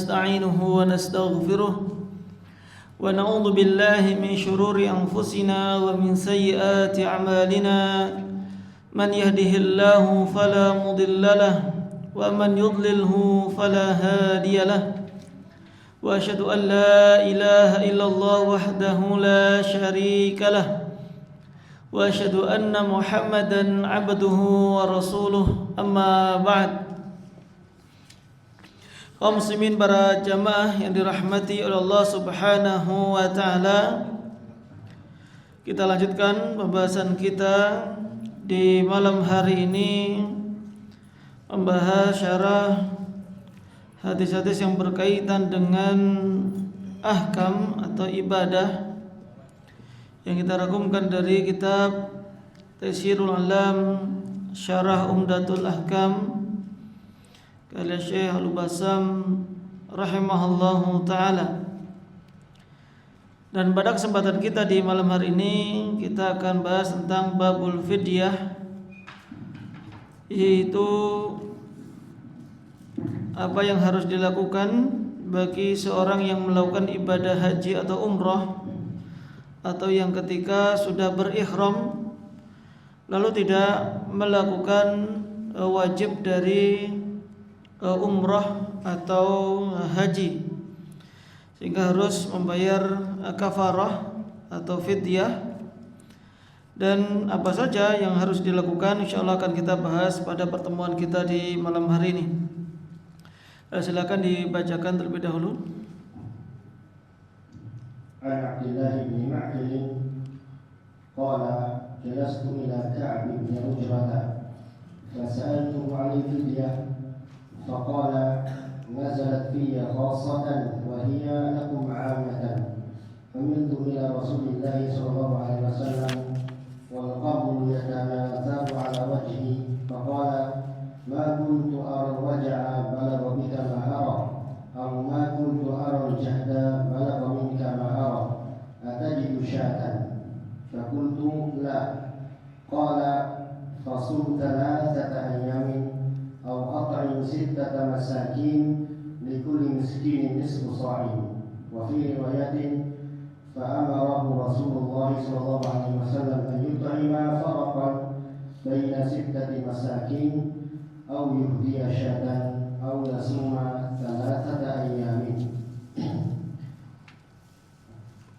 ونستعينه ونستغفره ونعوذ بالله من شرور أنفسنا ومن سيئات أعمالنا من يهده الله فلا مضل له ومن يضلله فلا هادي له وأشهد أن لا إله إلا الله وحده لا شريك له وأشهد أن محمدا عبده ورسوله أما بعد. Kaum muslimin, para jamaah yang dirahmati oleh Allah Subhanahu wa taala, kita lanjutkan pembahasan kita di malam hari ini, membahas syarah hadis-hadis yang berkaitan dengan ahkam atau ibadah yang kita rangkumkan dari kitab Taysirul Alam Syarah Umdatul Ahkam karya Syekh Al-Bassam rahimahullahu taala. Dan pada kesempatan kita di malam hari ini kita akan bahas tentang babul fidyah, yaitu apa yang harus dilakukan bagi seorang yang melakukan ibadah haji atau umrah, atau yang ketika sudah berihram lalu tidak melakukan wajib dari umrah atau haji, sehingga harus membayar kafarah atau fidyah. Dan apa saja yang harus dilakukan insyaallah akan kita bahas pada pertemuan kita di malam hari ini. Silakan dibacakan terlebih dahulu. Abdullah bin Ma'qil qala jalastu ila Ka'b bin Ujrah fasa'altuhu 'an al-fidyah faqala nazalat fiyya khassatan wa hiya lakum 'ammatan famintu ila Rasulillah sallallahu alaihi wasallam wal qabru yatanathabu 'ala wajhi faqala ma kuntu ara al-waj'a balagha bika ma ara aw ma kuntu ara al-jahda balagha minka ma ara atajidu syatan faqultu la qala fasum thalathata ayyamin aw at'im sittata masakin likulli miskinin nisfu sa'in wa fi riwayatin fa'amarahu Rasulullah sallallahu alaihi wasallam an yut'ima farqan baina sittati masakin aw yuhdiya syatan aw yasuma thalathata ayyamin.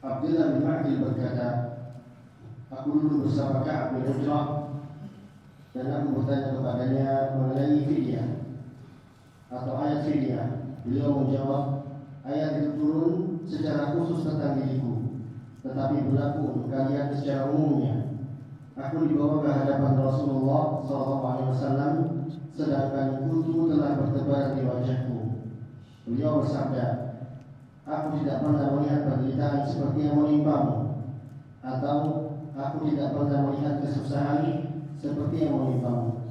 Abdullah bin Ma'qil berkata, aku dulu bersama Ka'b bin Ujrah dan aku bertanya kepadanya mengenai fidyah atau ayat fidyah. Beliau menjawab, ayat itu turun secara khusus tentang diriku, tetapi berlaku untuk kalian secara umumnya. Aku dibawa ke hadapan Rasulullah SAW, sedangkan kutu telah bertebaran di wajahku. Beliau bersabda, aku tidak pernah melihat penderitaan seperti yang menimpamu, atau aku tidak pernah melihat kesusahan seperti yang menimpamu.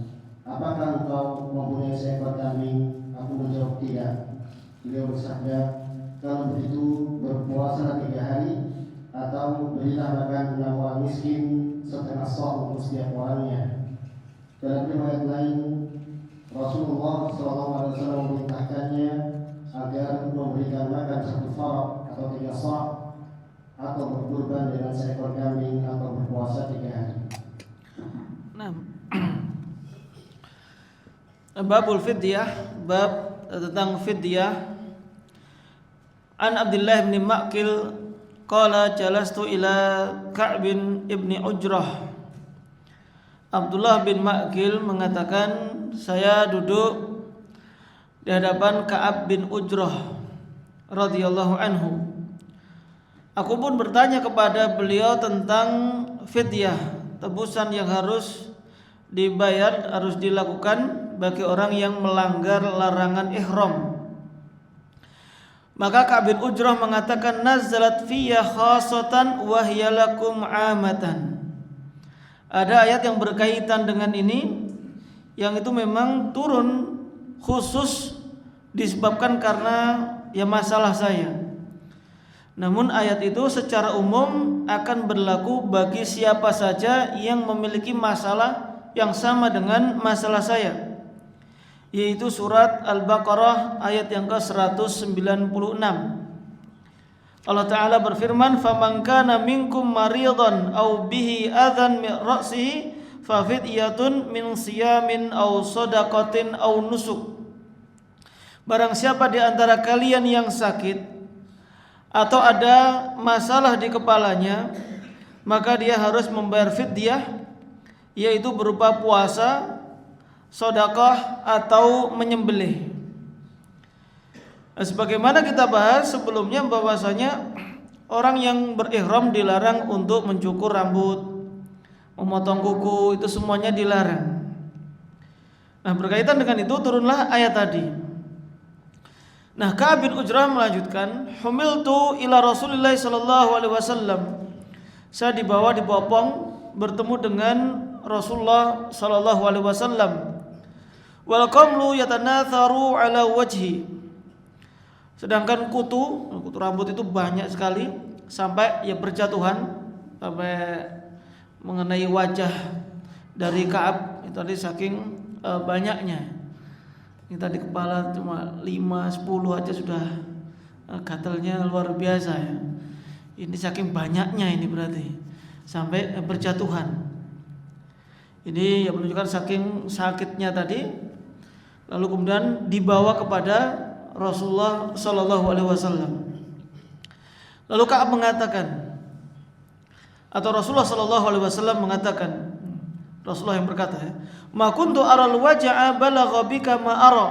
Apakah engkau mempunyai seekor kambing? Aku menjawab tidak. Beliau bersabda, kalau begitu berpuasa 3 hari, atau berilah makan 6 orang miskin setengah sa' untuk setiap orangnya. Dalam riwayat lain, Rasulullah SAW memerintahkannya agar memberikan makan 1 farq atau 3 sa', atau berkurban dengan seekor kambing, atau berpuasa 3 hari. Nah, babul fidyah, bab tentang fidyah. An Abdullah bin Ma'qil qala jalastu ila Ka'b bin Ujrah. Abdullah bin Ma'qil mengatakan, saya duduk di hadapan Ka'ab bin Ujrah radhiyallahu anhu. Aku pun bertanya kepada beliau tentang fidyah, tebusan yang harus dibayar, harus dilakukan bagi orang yang melanggar larangan ihram. Maka Ka'ab bin Ujrah mengatakan, nazalat fiyya khassatan wa hiya lakum 'amatan. Ada ayat yang berkaitan dengan ini, yang itu memang turun khusus disebabkan karena ya masalah saya. Namun ayat itu secara umum akan berlaku bagi siapa saja yang memiliki masalah yang sama dengan masalah saya. yaitu surat Al-Baqarah ayat yang ke-196. Allah Ta'ala berfirman, "Faman kana minkum maridan aw bihi adzan min ra'sihi fa fidyatun min siyamin aw shadaqatin aw nusuk." Barang siapa di antara kalian yang sakit atau ada masalah di kepalanya, maka dia harus membayar fidyah, yaitu berupa puasa, sedekah atau menyembelih. Sebagaimana kita bahas sebelumnya bahwasanya orang yang berihram dilarang untuk mencukur rambut, memotong kuku, itu semuanya dilarang. Nah, berkaitan dengan itu turunlah ayat tadi. Nah, Ka'ab bin Ujrah melanjutkan, "Humiltu ila Rasulillah sallallahu alaihi wasallam." Saya dibawa dibopong bertemu dengan Rasulullah sallallahu alaihi wasallam. Wal qamlu yatanatharu ala wajhi. Sedangkan kutu rambut itu banyak sekali sampai ya berjatuhan sampai mengenai wajah dari Ka'ab itu tadi saking banyaknya. Ini tadi kepala cuma 5-10 aja sudah gatalnya luar biasa ya. Ini saking banyaknya ini berarti sampai berjatuhan. Ini yang menunjukkan saking sakitnya tadi. Lalu kemudian dibawa kepada Rasulullah sallallahu alaihi wasallam. Lalu Ka'ab mengatakan, atau Rasulullah sallallahu alaihi wasallam mengatakan, Rasulullah yang berkata, "Ma kuntu aral waj'a balagha bika ma ara,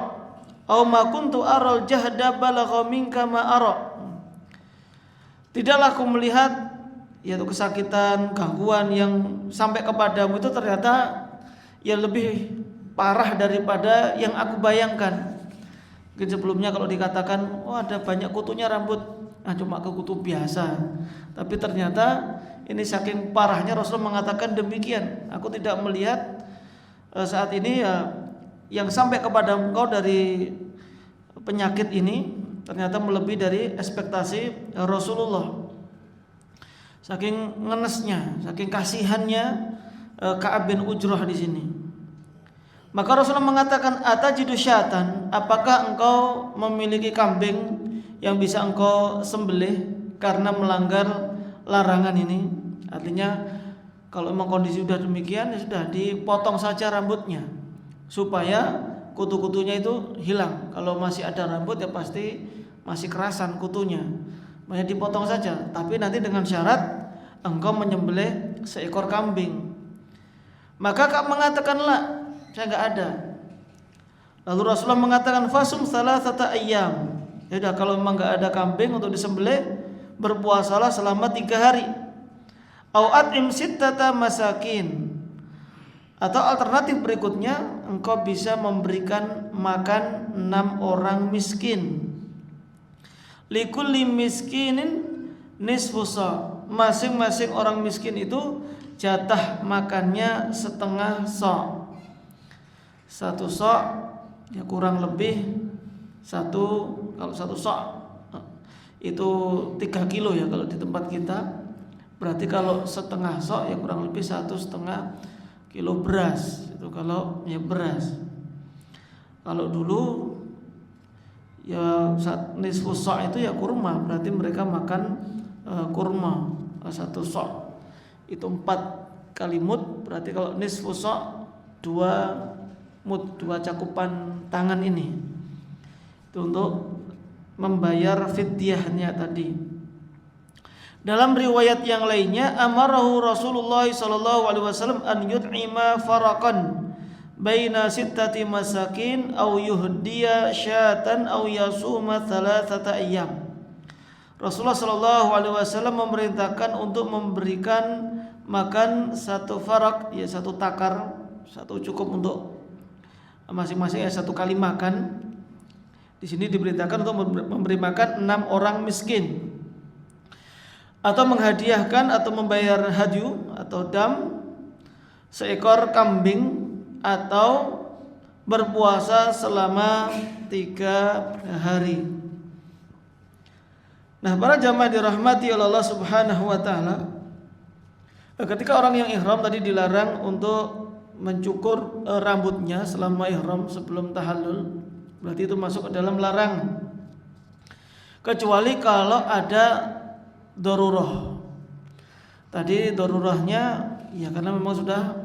atau ma kuntu aral jahda balagha minka ma ara." Tidaklah aku melihat yaitu kesakitan, gangguan yang sampai kepadamu itu ternyata yang lebih parah daripada yang aku bayangkan. Mungkin sebelumnya kalau dikatakan, "Oh, ada banyak kutunya rambut." Cuma ke kutu biasa. Tapi ternyata ini saking parahnya Rasul mengatakan demikian. Aku tidak melihat saat ini yang sampai kepada engkau dari penyakit ini ternyata melebihi dari ekspektasi Rasulullah. Saking ngenesnya, saking kasihannya Ka'ab bin Ujrah di sini. Maka Rasulullah mengatakan, "Atajidu syatan, apakah engkau memiliki kambing yang bisa engkau sembelih karena melanggar larangan ini?" Artinya kalau memang kondisi sudah demikian, ya sudah dipotong saja rambutnya supaya kutu-kutunya itu hilang. Kalau masih ada rambut ya pasti masih kerasan kutunya. Makanya dipotong saja, tapi nanti dengan syarat engkau menyembelih seekor kambing. Maka Ka'ab mengatakanlah, "Saya enggak ada." Lalu Rasulullah mengatakan, "Fasum salasata ayyam." Ya udah, kalau memang enggak ada kambing untuk disembelih, berpuasalah selama 3 hari. Au at'im sittata masakin. Atau alternatif berikutnya, engkau bisa memberikan makan 6 orang miskin. Likulli miskinin nisfu sa'. Masing-masing orang miskin itu jatah makannya setengah sa'. 1 sa' ya kurang lebih kalau 1 sa' itu 3 kilo ya kalau di tempat kita. Berarti kalau setengah sa' ya kurang lebih 1,5 kilo beras. Itu kalau ya beras. Kalau dulu ya nisfu sa' itu ya kurma, berarti mereka makan kurma 1 sa'. Itu 4 kali mud, berarti kalau nisfu sa' 2 mud, 2 cakupan tangan ini. Itu untuk membayar fidyahnya tadi. Dalam riwayat yang lainnya, amarahu Rasulullah sallallahu alaihi wasallam an yut'ima faraqan baina sittati masakin aw yuhdiya syatan aw yasuma 3 ayyam. Rasulullah sallallahu alaihi wasallam memerintahkan untuk memberikan makan 1 farak, ya 1 takar, 1 cukup untuk masing-masing, ya 1 kali makan. Di sini diperintahkan untuk memberi makan 6 orang miskin, atau menghadiahkan atau membayar hadyu atau dam seekor kambing, atau berpuasa selama 3 hari. Nah, para jamaah dirahmati oleh Allah Subhanahu wa taala, ketika orang yang ihram tadi dilarang untuk mencukur rambutnya selama ihram sebelum tahallul, berarti itu masuk ke dalam larangan. Kecuali kalau ada darurah. Tadi darurahnya ya karena memang sudah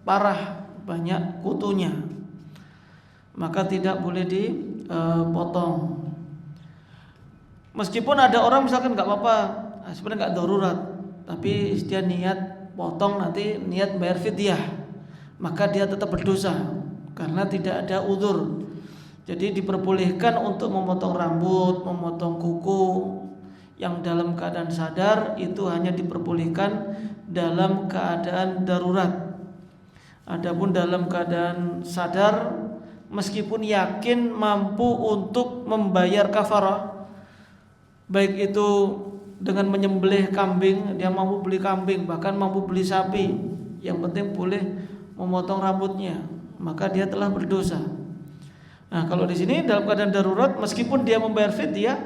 parah, banyak kutunya, maka tidak boleh dipotong. Meskipun ada orang misalkan nggak apa-apa, sebenarnya nggak darurat, tapi dia niat potong, nanti niat bayar fidyah, maka dia tetap berdosa karena tidak ada uzur. Jadi diperbolehkan untuk memotong rambut, memotong kuku yang dalam keadaan sadar, itu hanya diperbolehkan dalam keadaan darurat. Adapun dalam keadaan sadar, meskipun yakin mampu untuk membayar kafarah, baik itu dengan menyembelih kambing, dia mampu beli kambing, bahkan mampu beli sapi, yang penting boleh memotong rambutnya, maka dia telah berdosa. Nah, kalau di sini dalam keadaan darurat, meskipun dia membayar fidyah,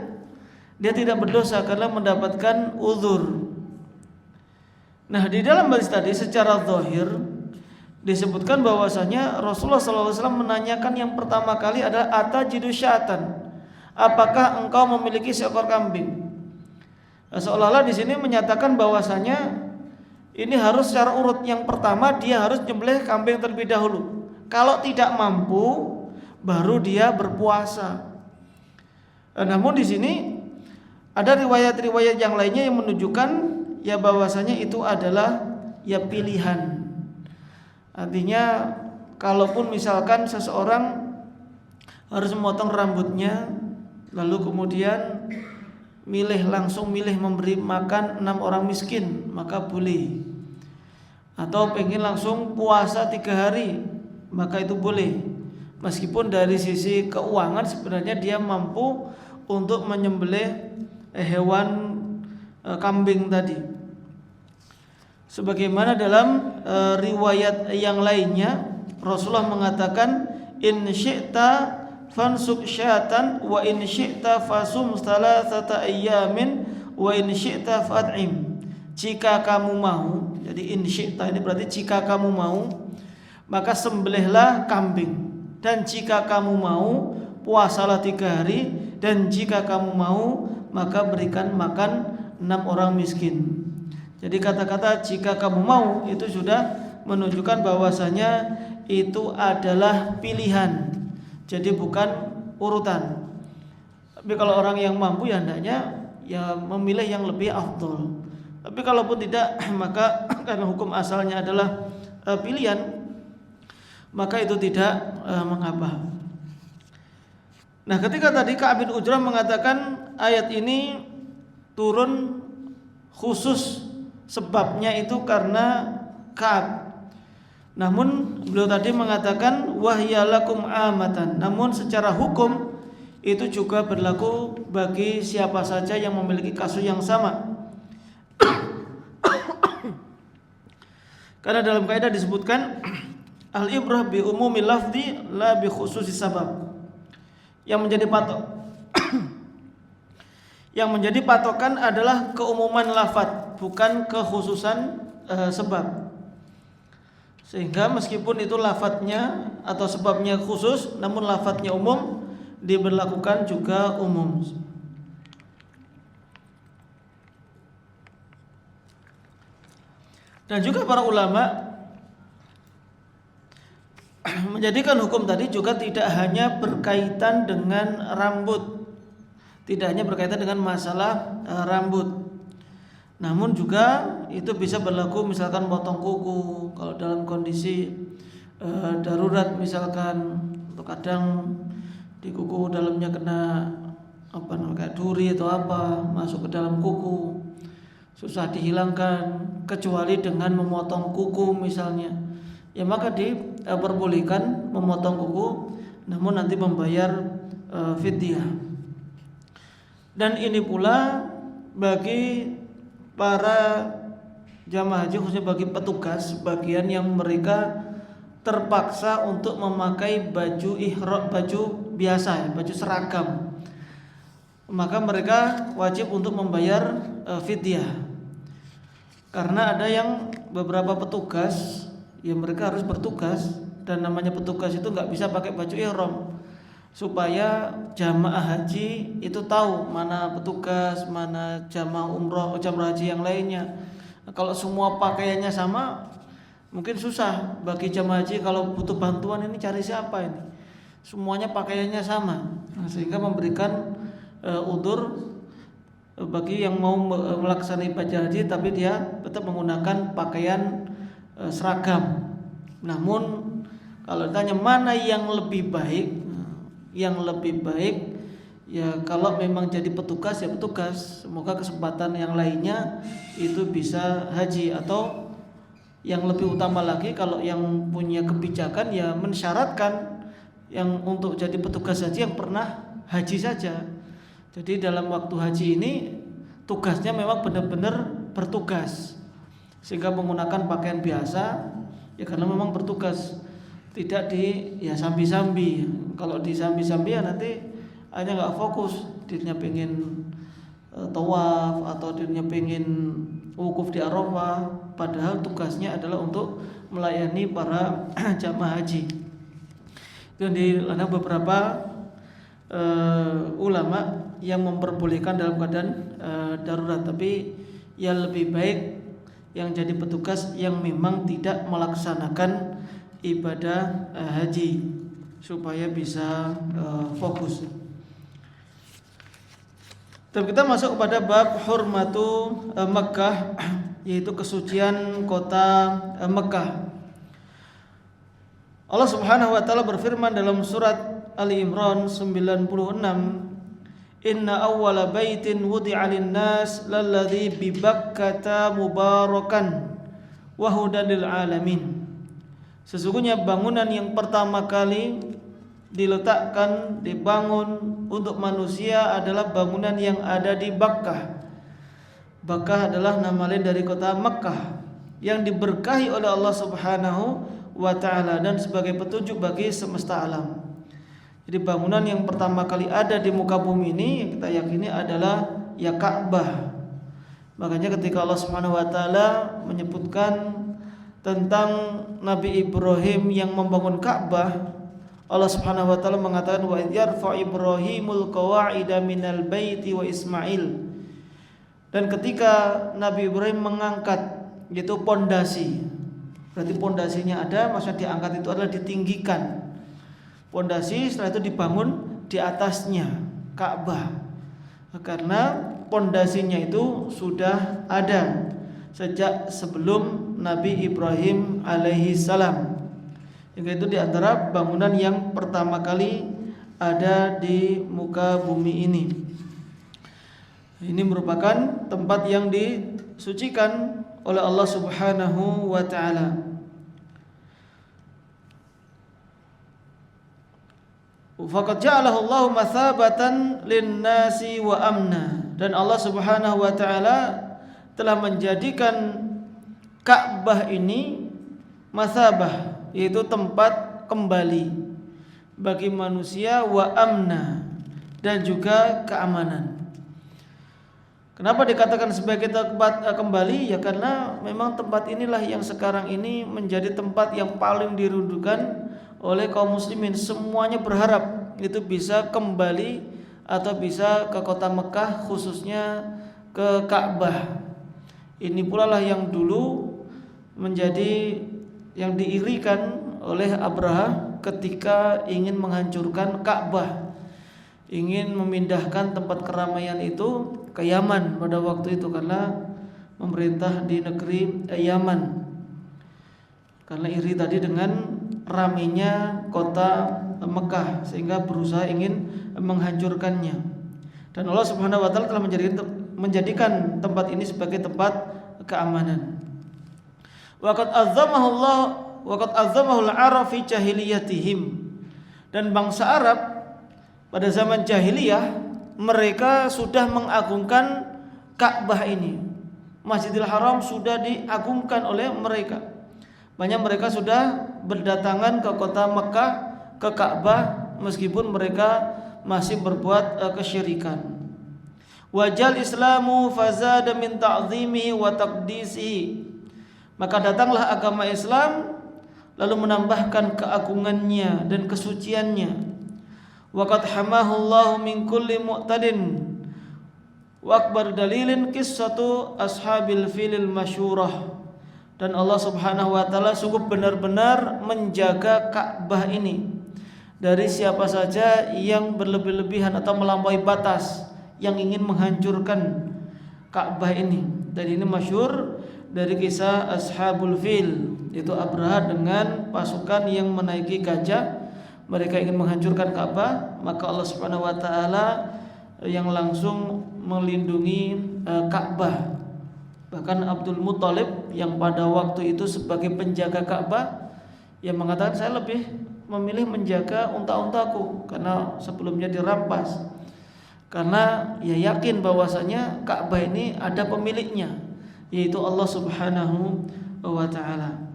dia tidak berdosa karena mendapatkan uzur. Nah, di dalam hadis tadi secara zahir disebutkan bahwasanya Rasulullah SAW menanyakan yang pertama kali adalah atajidu syatan, apakah engkau memiliki seekor kambing? Nah, seolah-olah di sini menyatakan bahwasanya ini harus secara urut. Yang pertama dia harus nyembelih kambing terlebih dahulu. Kalau tidak mampu, baru dia berpuasa. Namun di sini ada riwayat-riwayat yang lainnya yang menunjukkan ya bahwasanya itu adalah ya pilihan. Artinya kalaupun misalkan seseorang harus memotong rambutnya, lalu kemudian langsung milih memberi makan 6 orang miskin, maka boleh. Atau pengen langsung puasa 3 hari, maka itu boleh. Meskipun dari sisi keuangan sebenarnya dia mampu untuk menyembelih hewan kambing tadi. Sebagaimana dalam riwayat yang lainnya, Rasulullah mengatakan, in syi'ta fansuk syatan wa in syi'ta fasum thalathata ayyamin wa in syi'ta fad'im. Jika kamu mau, jadi in syi'ta ini berarti jika kamu mau, maka sembelihlah kambing. Dan jika kamu mau, puasalah 3 hari. Dan jika kamu mau, maka berikan makan 6 orang miskin. Jadi kata-kata jika kamu mau itu sudah menunjukkan bahwasanya itu adalah pilihan, jadi bukan urutan. Tapi kalau orang yang mampu ya hendaknya ya memilih yang lebih afdol. Tapi kalaupun tidak, maka karena hukum asalnya adalah pilihan, maka itu tidak mengapa. Nah, ketika tadi Ka'ab bin Ujrah mengatakan ayat ini turun khusus sebabnya itu karena Ka'ab. Namun beliau tadi mengatakan wahyalakum amatan. Namun secara hukum itu juga berlaku bagi siapa saja yang memiliki kasus yang sama. Karena dalam kaidah disebutkan al-ibrah bi umumil lafzi la bi khususi sabab. Yang menjadi menjadi patokan adalah keumuman lafaz, bukan kekhususan sebab. Sehingga meskipun itu lafadznya atau sebabnya khusus, namun lafadznya umum, diberlakukan juga umum. Dan juga para ulama menjadikan hukum tadi juga tidak hanya berkaitan dengan rambut, tidak hanya berkaitan dengan masalah rambut, namun juga itu bisa berlaku misalkan potong kuku kalau dalam kondisi darurat, misalkan untuk kadang di kuku dalamnya kena kayak duri atau apa masuk ke dalam kuku, susah dihilangkan kecuali dengan memotong kuku misalnya, ya maka diperbolehkan memotong kuku, namun nanti membayar fidyah. Dan ini pula bagi para jamaah haji, khususnya bagi petugas bagian yang mereka terpaksa untuk memakai baju ihram, baju biasa, baju seragam, maka mereka wajib untuk membayar fidyah. Karena ada yang beberapa petugas ya mereka harus bertugas, dan namanya petugas itu nggak bisa pakai baju ihram, supaya jamaah haji itu tahu mana petugas, mana jamaah umroh, jamaah haji yang lainnya. Kalau semua pakaiannya sama, mungkin susah bagi jamaah haji kalau butuh bantuan, ini cari siapa ini? Semuanya pakaiannya sama, sehingga memberikan udzur bagi yang mau melaksanakan ibadah haji tapi dia tetap menggunakan pakaian seragam. Namun kalau ditanya mana yang lebih baik, ya kalau memang jadi petugas ya petugas. Semoga kesempatan yang lainnya itu bisa haji, atau yang lebih utama lagi kalau yang punya kebijakan ya mensyaratkan yang untuk jadi petugas haji yang pernah haji saja. Jadi dalam waktu haji ini tugasnya memang benar-benar bertugas, sehingga menggunakan pakaian biasa ya karena memang bertugas, tidak di ya sambi-sambi. Kalau di sambi-sambi ya nanti hanya nggak fokus, dirinya pengen tawaf atau dirinya pengen wukuf di Arafah, padahal tugasnya adalah untuk melayani para jamaah haji. Dan ada beberapa ulama yang memperbolehkan dalam keadaan darurat, tapi yang lebih baik yang jadi petugas yang memang tidak melaksanakan ibadah haji supaya bisa fokus. Dan kita masuk kepada bab hurmatu Makkah, yaitu kesucian kota Makkah. Allah Subhanahu wa taala berfirman dalam surat Ali Imran 96, Inna awwala baitin wudi'a lin-nas lalladzi bi Bakkata mubarakan wa hudan lil alamin. Sesungguhnya bangunan yang pertama kali diletakkan, dibangun untuk manusia adalah bangunan yang ada di Bakkah. Bakkah adalah nama lain dari kota Makkah yang diberkahi oleh Allah Subhanahu wa taala dan sebagai petunjuk bagi semesta alam. Jadi bangunan yang pertama kali ada di muka bumi ini yang kita yakini adalah ya Ka'bah. Makanya ketika Allah Subhanahu wa taala menyebutkan tentang Nabi Ibrahim yang membangun Ka'bah, Allah Subhanahu wa taala mengatakan wa idh yarfa Ibrahimul qawa'ida minal baiti wa Ismail. Dan ketika Nabi Ibrahim mengangkat yaitu pondasi, berarti pondasinya ada, maksudnya diangkat itu adalah ditinggikan. Pondasi setelah itu dibangun di atasnya Ka'bah, karena pondasinya itu sudah ada sejak sebelum Nabi Ibrahim alaihi salam. Hingga itu diantara bangunan yang pertama kali ada di muka bumi ini. Ini merupakan tempat yang disucikan oleh Allah Subhanahu wa taala. Faqad ja'alahu Allahu mathabatan lin-nasi wa amna. Dan Allah Subhanahu wa taala telah menjadikan Ka'bah ini mathabah, yaitu tempat kembali bagi manusia, wa amna, dan juga keamanan. Kenapa dikatakan sebagai tempat kembali? Ya karena memang tempat inilah yang sekarang ini menjadi tempat yang paling dirindukan oleh kaum muslimin. Semuanya berharap itu bisa kembali atau bisa ke kota Mekah, khususnya ke Ka'bah. Ini pula lah yang dulu menjadi yang diirikan oleh Abraha ketika ingin menghancurkan Ka'bah, ingin memindahkan tempat keramaian itu ke Yaman pada waktu itu karena memerintah di negeri Yaman. Karena iri tadi dengan ramainya kota Mekah sehingga berusaha ingin menghancurkannya. Dan Allah Subhanahu wa taala telah menjadikan tempat ini sebagai tempat keamanan. Waqad azzamahu al-arab fi jahiliyatihim. Dan bangsa Arab pada zaman jahiliyah mereka sudah mengagungkan Ka'bah ini. Masjidil Haram sudah diagungkan oleh mereka. Banyak mereka sudah berdatangan ke kota Mekah, ke Ka'bah, meskipun mereka masih berbuat kesyirikan. Wajal Islamu fazada min ta'zimihi wa taqdisihi. Maka datanglah agama Islam lalu menambahkan keagungannya dan kesuciannya. Wa qad hamahu Allah min kulli mu'tadin wa akbar dalilin qissatu ashabil filil masyurah. Dan Allah Subhanahu wa taala sungguh benar-benar menjaga Ka'bah ini dari siapa saja yang berlebih-lebihan atau melampaui batas yang ingin menghancurkan Ka'bah ini. Dan ini masyhur dari kisah Ashabul Fil, itu Abraha dengan pasukan yang menaiki gajah. Mereka ingin menghancurkan Ka'bah, maka Allah Subhanahu wa taala yang langsung melindungi Ka'bah. Bahkan Abdul Muthalib yang pada waktu itu sebagai penjaga Ka'bah yang mengatakan, saya lebih memilih menjaga unta-untaku karena sebelumnya dirampas. Karena ia yakin bahwasanya Ka'bah ini ada pemiliknya, yaitu Allah Subhanahu wa taala.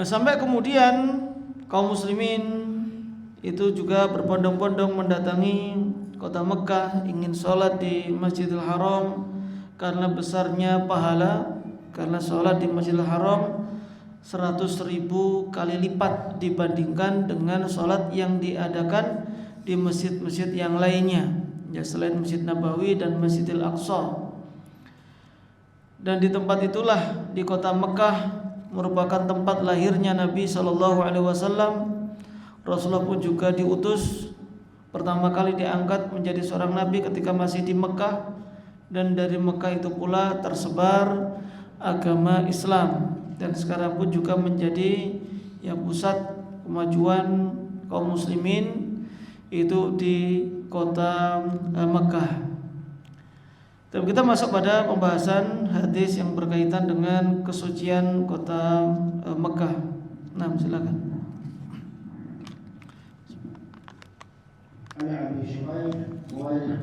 Sampai kemudian kaum muslimin itu juga berbondong-bondong mendatangi kota Mekah, ingin sholat di Masjidil Haram karena besarnya pahala. Karena sholat di Masjidil Haram 100.000 kali lipat dibandingkan dengan sholat yang diadakan di masjid-masjid yang lainnya, ya, selain Masjid Nabawi dan Masjidil Aqsa. Dan di tempat itulah, di kota Mekah, merupakan tempat lahirnya Nabi SAW. Rasulullah pun juga diutus, pertama kali diangkat menjadi seorang nabi ketika masih di Mekah. Dan dari Mekah itu pula tersebar agama Islam. Dan sekarang pun juga menjadi pusat kemajuan kaum muslimin itu di kota Mekah. Dan kita masuk pada pembahasan hadis yang berkaitan dengan kesucian kota Mekah. Nah, silakan. عن أبي شريح والد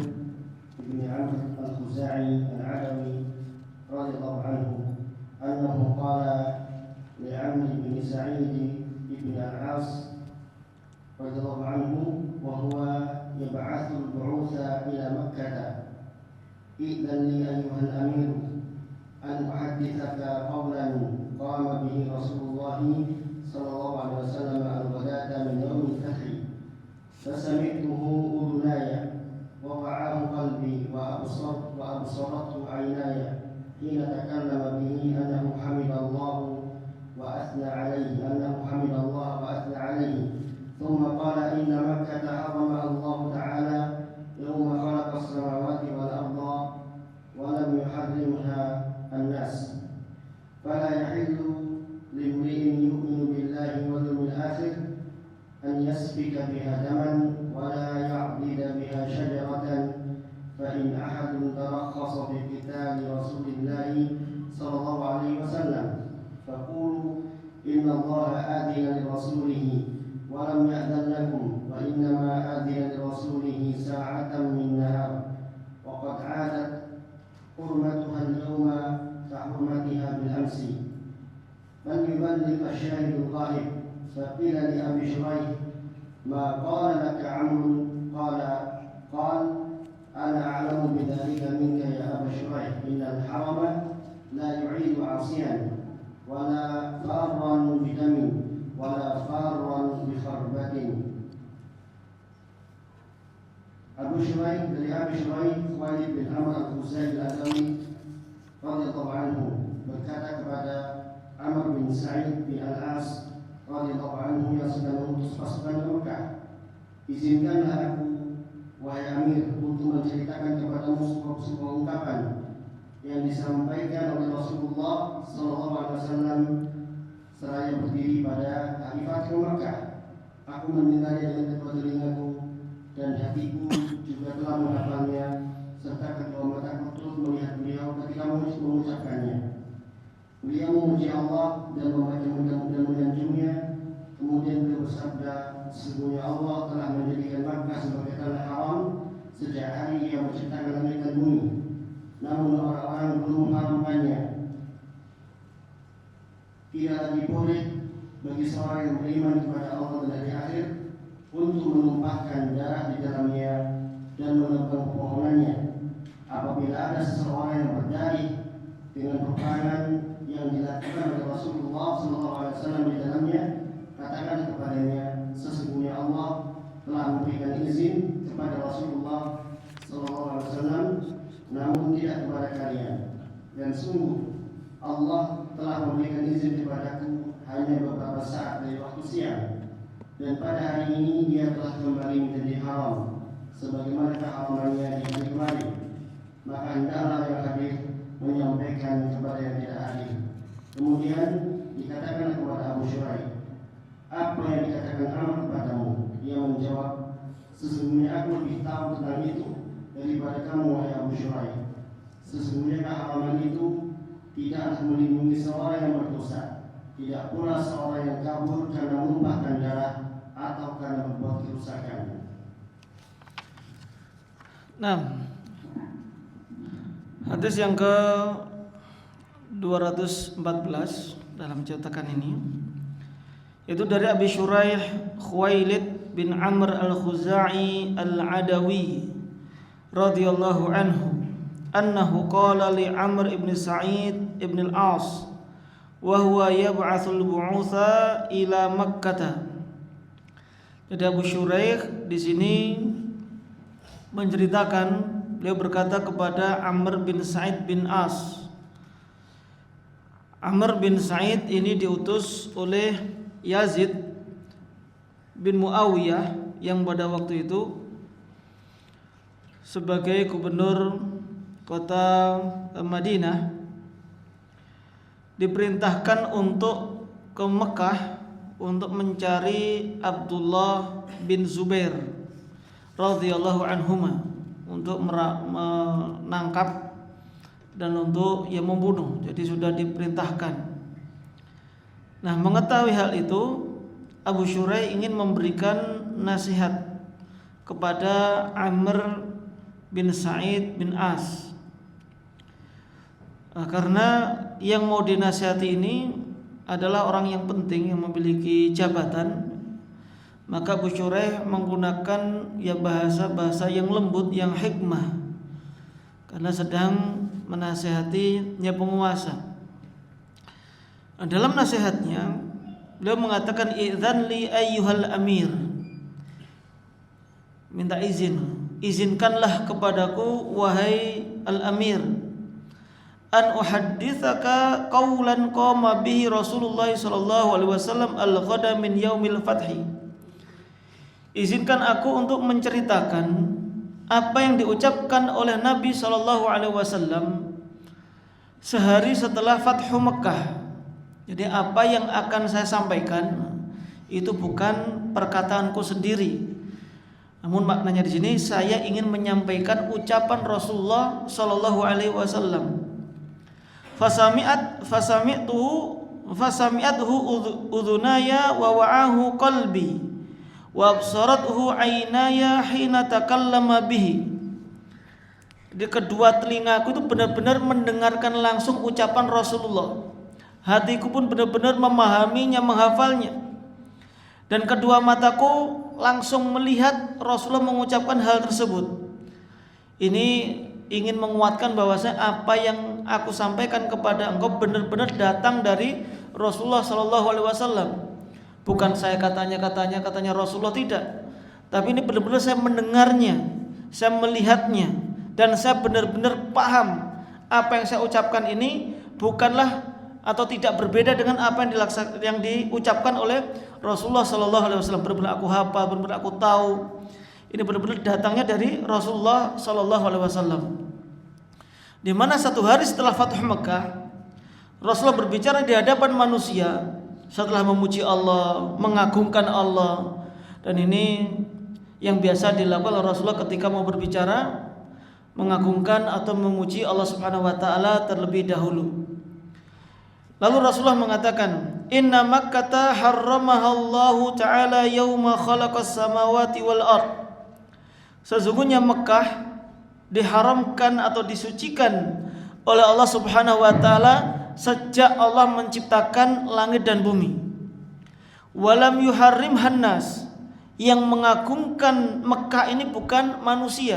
بن عمرو الخزاعي العدوي رضي الله عنه أنه قال لعمرو بن سعيد بن العاص رضي الله عنه وهو يبعث البعوث إلى مكة: إذن لي أيها الأمير أن أحدثك قولا قام به رسول الله صلى الله عليه وسلم الغداة من يوم الفتح، فسمعته أذناي ووعاه قلبي وأبصرته عيناي حين تكلم به أنه حمد الله وأثنى عليه ثم قال: إن مكة حرمها الله تعالى يوم خلق السماوات والأرض ولم يحرمها الناس، فلا يحل لامرئ يؤمن بالله واليوم الآخر أن يسفك بها دما ولا يعضد بها شجرة، فإن أحد ترخص في قتال رسول الله صلى الله عليه وسلم فقولوا إن الله آذن لرسوله ولم يأذن لكم، وإنما آذن لرسوله ساعة من نهار، وقد عادت حرمتها اليوم كحرمتها بالأمس، من يبلغ الشاهد الغائب. فقيل لأبي شريح: ما قال لك عمرو؟ قال: أنا أعلم بذلك منك يا أبا شريح، إن الحرم لا يعيد عاصيا ولا فارا بدم ولا فارا بخربة. Abu Shuraih dari Abi Shuraih Walid bin Amr al-Khuzai al-Adawi radhiyallahu anhu berkata kepada Amr bin Sa'id bin Al-As radhiyallahu anhu yang sedang mengutus pasukan ke Mekah, izinkanlah aku, wahai Amir, untuk menceritakan kepadamu sebuah ungkapan yang disampaikan oleh Rasulullah SAW seraya berdiri pada hari Fathu Mekah. Aku mendengarnya dengan kedua telingaku dan hatiku juga telah menghafalnya, serta kedua mataku turut melihat beliau ketika mengucapkannya. Beliau memuji Allah dan menyanjungnya. Kemudian beliau bersabda, sesungguhnya Allah telah menjadikan Makkah sebagai tanah haram sejak hari Ia menciptakan langit dan bumi. Namun orang-orang belum mengharamkannya. Tidak lagi boleh bagi seorang yang beriman kepada Allah dan hari akhir untuk menumpahkan darah di dalamnya dan menebang pepohonannya. Apabila ada seseorang yang berdalih dengan peperangan yang dilakukan oleh Rasulullah SAW di dalamnya, katakan kepadanya, sesungguhnya Allah telah memberikan izin kepada Rasulullah SAW, namun tidak kepada kalian. Dan sungguh Allah telah memberikan izin kepadaku hanya beberapa saat dari waktu siang, dan pada hari ini dia telah kembali menjadi haram sebagaimana keharamannya di hari kemarin. Maka hendaklah yang hadir menyampaikan kepada yang tidak hadir. Kemudian dikatakan kepada Abu Syuraih, apa yang dikatakan Amr kepadamu? Ia menjawab, sesungguhnya aku lebih tahu tentang itu daripada kamu, wahai Abu Syuraih. Sesungguhnya keharaman itu tidaklah melindungi seorang yang berdosa, tidak pula seorang yang kabur karena menumpahkan darah atau karena membuat kerusakan. Nah, hadis yang ke 214 dalam cetakan ini, itu dari Abi Syuraih Khuwailid bin Amr al-Khuzai al-Adawi radhiyallahu anhu, annahu qala li Amr ibn Sa'id ibn al-As wa huwa yab'atsul bu'utha ila Makkah. Jadi Abu Syuraih di sini menceritakan, beliau berkata kepada Amr bin Sa'id bin As. Amr bin Sa'id ini diutus oleh Yazid bin Muawiyah yang pada waktu itu sebagai gubernur kota Madinah, diperintahkan untuk ke Mekah untuk mencari Abdullah bin Zubair radhiyallahu anhuma, untuk menangkap dan untuk membunuh. Jadi sudah diperintahkan. Nah, mengetahui hal itu, Abu Syuraih ingin memberikan nasihat kepada Amr bin Sa'id bin As. Karena yang mau dinasihati ini adalah orang yang penting, yang memiliki jabatan. Maka Abu Syuraih menggunakan bahasa-bahasa yang lembut, yang hikmah, karena sedang menasihati penguasa. Dalam nasihatnya beliau mengatakan, idzan li ayyuhal amir, minta izin, izinkanlah kepadaku wahai al-amir, an uhadditsaka qaulan qama bihi Rasulullah sallallahu alaihi wasallam al-ghada min yaumil fathi. Izinkan aku untuk menceritakan apa yang diucapkan oleh Nabi sallallahu alaihi wasallam sehari setelah Fathu Mekah. Jadi apa yang akan saya sampaikan itu bukan perkataanku sendiri. Namun maknanya di sini saya ingin menyampaikan ucapan Rasulullah sallallahu alaihi wasallam. Fasami'athu udhunaya wa wa'ahu qalbi wa absarathu aynaya hina takallama bihi. Di kedua telingaku itu benar-benar mendengarkan langsung ucapan Rasulullah. Hatiku pun benar-benar memahaminya, menghafalnya. Dan kedua mataku langsung melihat Rasulullah mengucapkan hal tersebut. Ini ingin menguatkan bahwasanya apa yang aku sampaikan kepada engkau benar-benar datang dari Rasulullah sallallahu alaihi wasallam. Bukan saya katanya Rasulullah, tidak. Tapi ini benar-benar saya mendengarnya, saya melihatnya, dan saya benar-benar paham apa yang saya ucapkan ini bukanlah atau tidak berbeda dengan apa yang diucapkan oleh Rasulullah sallallahu alaihi wasallam. Benar-benar aku hafal, benar-benar aku tahu. Ini benar-benar datangnya dari Rasulullah sallallahu alaihi wasallam. Di mana satu hari setelah Fathu Mekah, Rasulullah berbicara di hadapan manusia setelah memuji Allah, mengagungkan Allah. Dan ini yang biasa dilakukan oleh Rasulullah ketika mau berbicara, mengagungkan atau memuji Allah Subhanahu wa taala terlebih dahulu. Lalu Rasulullah mengatakan, "Inna Makkah harramahallahu ta'ala yauma khalaqas samawati wal ard." Sesungguhnya Mekah diharamkan atau disucikan oleh Allah Subhanahu wa taala sejak Allah menciptakan langit dan bumi. Walam yuharrimhan nas, yang mengagungkan Mekah ini bukan manusia,